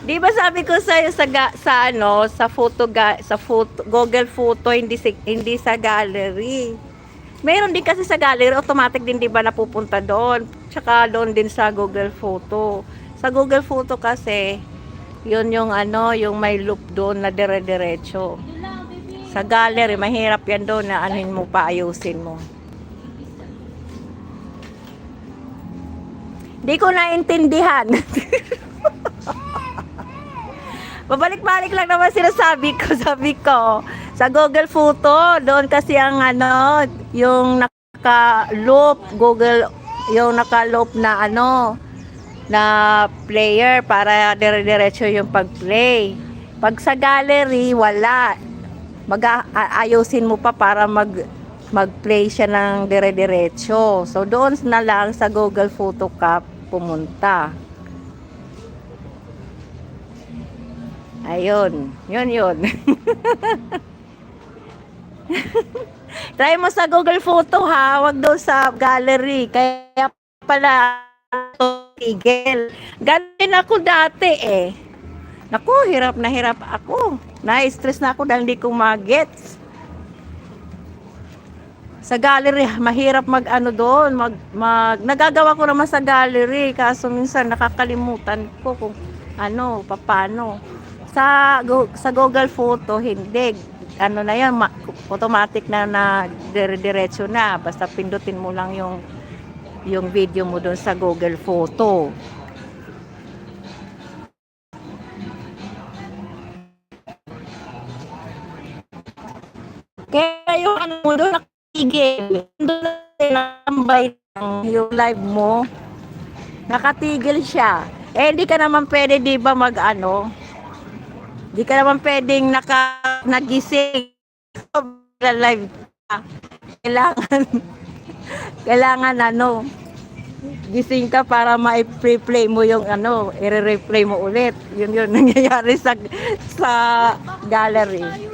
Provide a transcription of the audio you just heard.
Di ba sabi ko sa sa ano, sa photo Google Photo, hindi sa gallery. Meron din kasi sa gallery, automatic din 'di ba napupunta doon. Tsaka doon din sa Google Photo. Sa Google Photo kasi, yun yung ano, yung may loop doon na dire-diretso. Sa gallery, mahirap yan doon na anuhin mo pa, ayusin mo. Di ko naintindihan. Babalik-balik lang naman sinasabi ko, sabi ko. Sa Google Photo, doon kasi ang ano, yung naka-loop, yung naka-loop na ano, na player para dire-diretso yung pag-play. Pag sa gallery, wala. Ayusin mo pa para mag-play siya ng dire-diretso. So, doon na lang sa Google Photo ka pumunta. Ayun, yun. Try mo sa Google Photo ha, wag daw sa gallery. Kaya pala tigil. Ganun ako dati eh. Naku, hirap na hirap ako. Na-stress na ako dahil hindi ko mag-gets. Sa gallery, mahirap mag-ano doon. Nagagawa ko naman sa gallery. Kaso minsan nakakalimutan ko kung ano, paano. Sa Google Photo, hindi. Ano na yan, automatic na dire-diretso na. Basta pindutin mo lang yung video mo doon sa Google Photo. Kaya yung ano mo doon, nakatigil. Doon na tambay yung live mo. Nakatigil siya. Eh, hindi ka naman pwede, di ba, mag-ano? Di ka naman pwedeng nagising live ka. Kailangan ano, gising ka para ma-replay mo yung ano, i-replay mo ulit. Yun nangyayari sa gallery.